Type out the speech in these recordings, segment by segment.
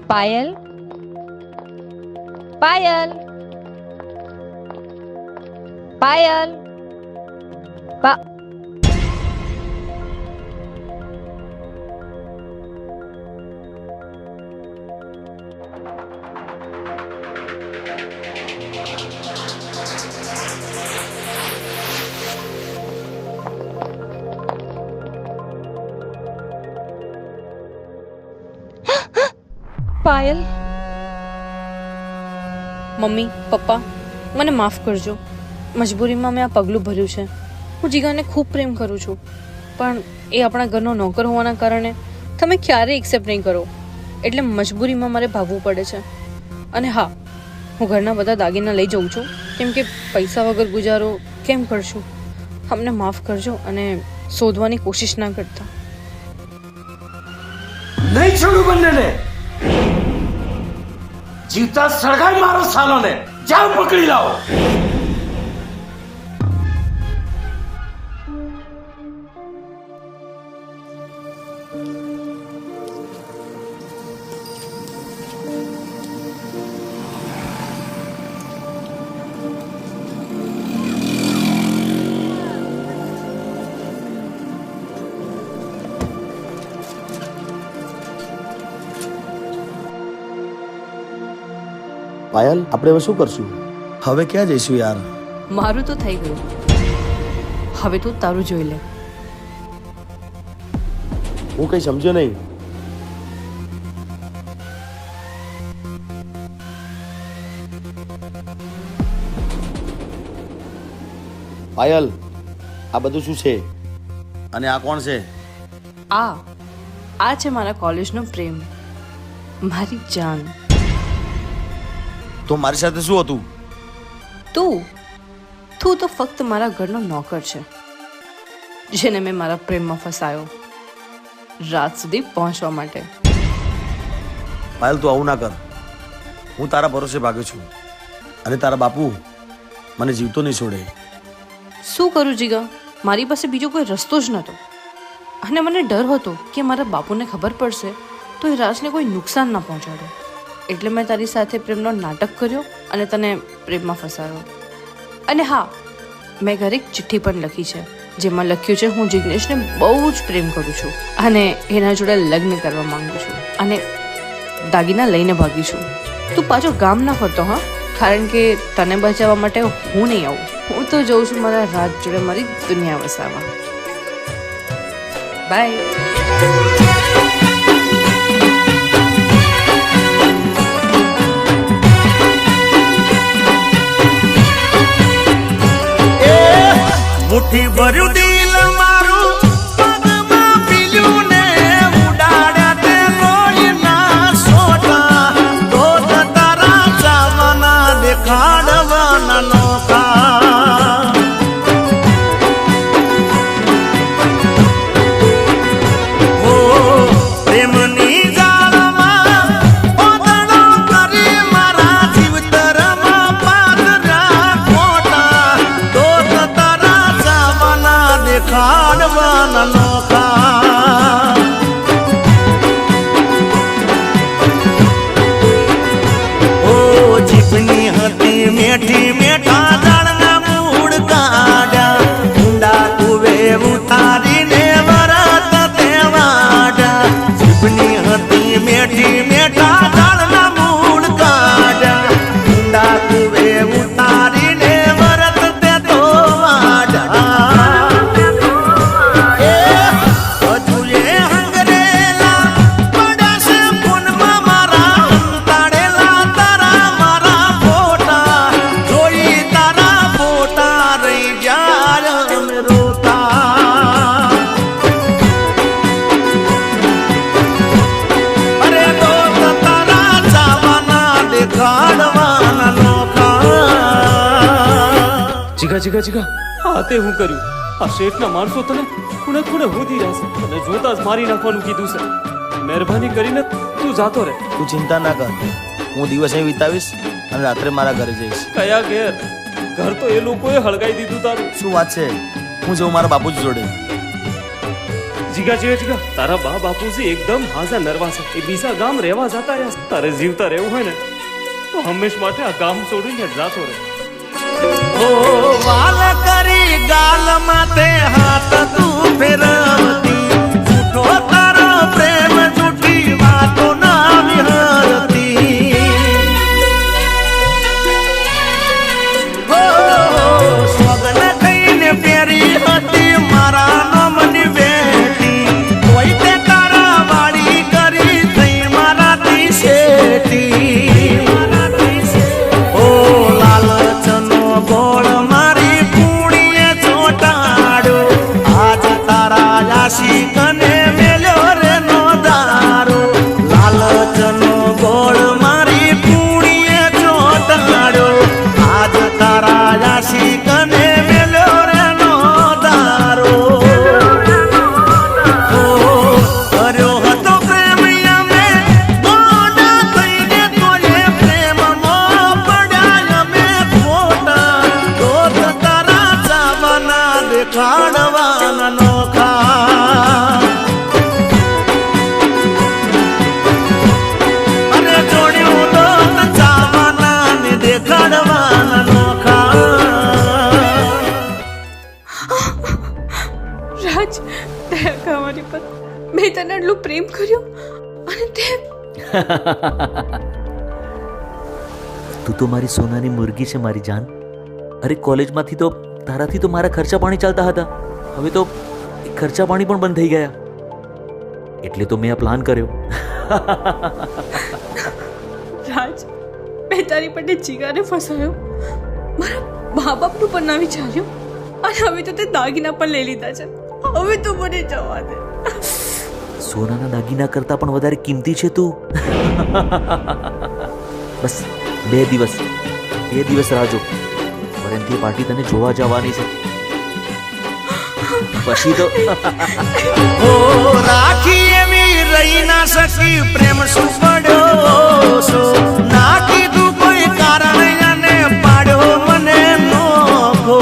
Payal Payal Payal Payal mummy papa મને માફ કરજો. મજબૂરીમાં મેં આ પગલું ભર્યું છે. હું જીગાને ખૂબ પ્રેમ કરું છું, પણ એ આપણા ઘરનો નોકર હોવાના કારણે તમે ક્યારેય એક્સેપ્ટ નહીં કરો, એટલે મજબૂરીમાં મારે ભાવવું પડે છે. અને હા, હું ઘરના બધા દાગીના લઈ જાઉં છું, કેમ કે પૈસા વગર ગુજારો કેમ કરશું. અમને માફ કરજો અને શોધવાની કોશિશ ના કરતા. નહીં છોડું બંનેને. જીવતા સળગાઈ મારો સાલોને. જાઓ પકડી લાવો. પાયલ, આપણે હવે શું કરશું? હવે ક્યાં જઈશું યાર? મારું તો થઈ ગયું, હવે તું તારું જોઈ લે. હું કઈ સમજ્યો નહીં. પાયલ, આ બધું શું છે? અને આ કોણ છે? આ છે મારા કોલેજનો પ્રેમ, મારી જાન. તો મારી સાથે શું હતું? તું તો ફક્ત મારા ઘરનો નોકર છે, જેને મેં મારા પ્રેમમાં ફસાયો રાત સુધી પહોંચવા માટે. પાયલ, તું આવું ના કર. હું તારા ભરોસે ભાગ્યો છું, અને તારા બાપુ મને જીવતો નહીં છોડે. શું કરું જીગા, મારી પાસે બીજો કોઈ રસ્તો જ નહોતો. અને મને ડર હતો કે મારા બાપુને ખબર પડશે તો એ રાજને કોઈ નુકસાન ના પહોંચાડે, એટલે મેં તારી સાથે પ્રેમનો નાટક કર્યો અને તને પ્રેમમાં ફસાયો. અને હા, મેં ઘરે એક ચિઠ્ઠી પણ લખી છે, જેમાં લખ્યું છે હું જિગ્નેશને બહુ જ પ્રેમ કરું છું અને એના જોડે લગ્ન કરવા માંગુ છું અને દાગીના લઈને ભાગી છું. તું પાછો ગામ ના ફરતો, હા, કારણ કે તને બચાવવા માટે હું નહીં આવું. હું તો જઉં છું મારા રાજ જોડે મારી દુનિયા વસાવવા. બાય. મુઠ્ઠી ભર્યું દિલ મારું પગમાં પીલ્યું ને ઉડાડ્યા તે લોહીના સોટા. તો તારા ચાવના દેખાડવાના નોખા. ઓ પ્રેમની જાળમાં ઓદણો કરી મારા જીવતરમાં પાદરા ખોટા. તો ખાડવાના નોખા. ઓ જીભની હતી મેઠી મેઠા દાળના મૂળ કાઢ્યા. ઊંડા કુવે ઉતારીને વરત તેવાડ્યા. જીભની હતી મેઠી મેઠા દાળના મૂળ કાઢ્યા. ઊંડા કુવે ઉતારીને વરત તે તો વાડ્યા. જીગા જીગા આ તે હું કર્યું? આ શેઠના માણસો તને ખૂણે ખૂણે હોધી રહેશે અને જોતા જ મારી નાખવાનું કીધું છે. મહેરબાની કરીને તું જાતો રહે. તું ચિંતા ના કર, હું દિવસ અહીં વિતાવીશ અને રાત્રે મારા ઘરે જઈશ. કયા ઘેર? ઘર તો એ લોકોએ હળગાઈ દીધું તારું. શું વાત છે? હું જઉં મારા બાપુ જ જોડે. જીગા તારા બા બાપુજી એકદમ હાજા નરવા છે. એ બીજા ગામ રહેવા જતા રહ્યા. તારે જીવતા રહેવું હોય ને તો હંમેશ માટે આ ગામ છોડીને જાતો રહે. ઓ વાલ કરી ગાલ માથે હાથ તું ફેરવતી, જૂઠો તારો પ્રેમ જૂઠી વાતો ના વિહરતી. ઓ સોગન થઈને પેરી હતી મારા નામની બેટી, કોઈ તે તારા વાળી કરી થઈ મારાથી શેઠી. ઓ લાલચનો ગોળ મારી પૂણીએ ચોટાડ્યો, આજ તારા આશિકને મેલ્યો રે નો દારો. લાલચનો ગોળ મારી પૂણીએ ચોટાડ્યો, આજ તારા આશિકને મેલ્યો રે નો દારો. ઓ કર્યો હતો પ્રેમ અમે ગોડા થઈને, તોય પ્રેમમાં પડ્યા અમે ખોટા. તો તારા ચાવના દેખાડવાના નોખા, અરે જોડ્યું તો ચાવના ને દેખાડવાના નોખા. રાજ, દયા કર મારી પર. મેં તને એટલું પ્રેમ કર્યો અને તે તું તો મારી સોનાની મુરગી છે મારી જાન. અરે કોલેજમાંથી તો તારાથી તો મારા ખર્ચા પાણી ચાલતા હતા, હવે તો એ ખર્ચા પાણી પણ બંધ થઈ ગયા. એટલે તો મેં આ પ્લાન કર્યો. રાજ, મેં તારી માટે જીગાને ફસાયો, મારા મા બાપનું પણ ના વિચાર્યું, અને હવે તો તે દાગીના પણ લઈ લીધા છે. હવે તો મને જવા દે. સોનાના દાગીના કરતાં પણ વધારે કિંમતી છે તું. બસ 2 દિવસ રાહ જો. વરેન્તી પાર્ટી તને જોવા જવાની છે, પછી તો ઓ રાખી એવી રહી ના શકી, પ્રેમ શું પડ્યો છો. ના કીધું કોઈ કારણ અને પાડ્યો મને નોખો.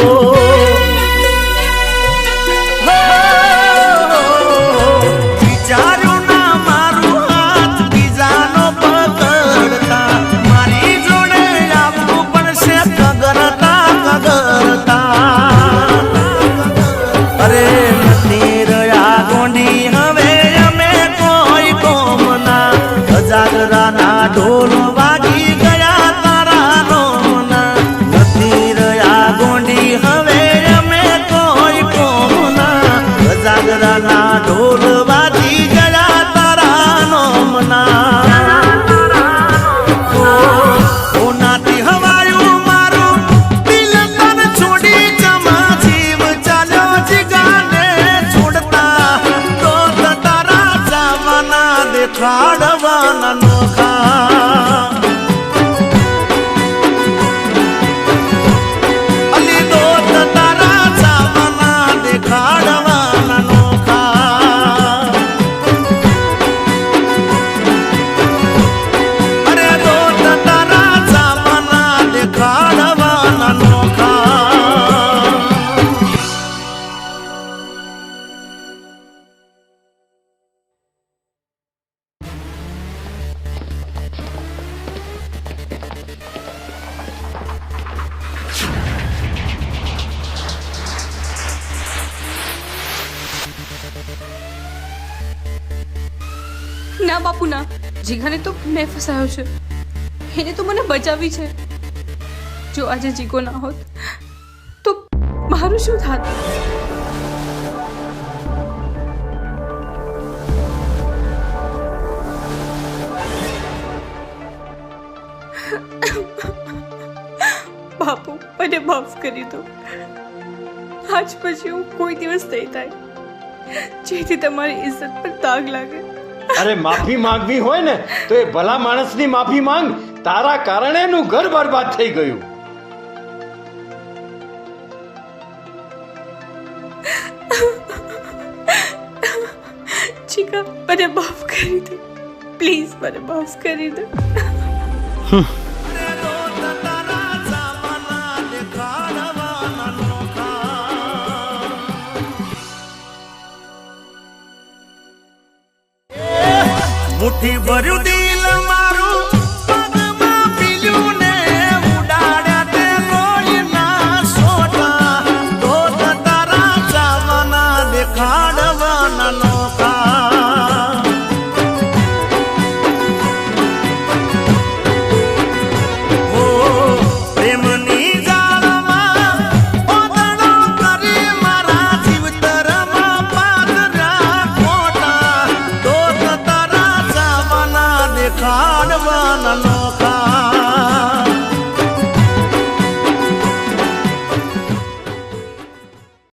વિચાર્યું ના મારું હાથ બીજાનો પકડતા, મારી જોડે આપવું પડશે કગરતા કગરતા. અરે નથી રહ્યા ગોંડી હવે અમે કોઈ કોમના, અજાગરાના ઢોલ વાગી ગયા તારા નોમના. નથી રહ્યા ગોંડી હવે અમે કોઈ કોમના, અજાગરાના ઢોલ વાગી ગયા તારા નોમના. ઓ નાથી હવાયું મારું દિલ તન છોડી જમા જીવ ચાલ્યો જીગાને છોડતા. તો તારા જવાના દેખાડવાના નોખા, અલી તો તારા જવાના દેખાડવાના નોખા. અરે તો તારા જવાના દેખાડવાના નોખા. ના બાપુ ના, જીગાને તો મેં ફસાયો છે, એને તો મને બચાવી છે. જો આજે જીગો ના હોત તો મારું શું થાત? બાપુ, મને માફ કરી દો. આજ પછી હું કોઈ દિવસ નહીં થાય જેથી તમારી ઇજ્જત પર દાગ લાગે. અરે માફી માંગવી હોય ને તો એ ભલા માણસની માફી માંગ. તારા કારણે એનું ઘર બરબાદ થઈ ગયું. જીગા, મને માફ કરી દો પ્લીઝ, મને માફ કરી દો. થી ભર્યું દી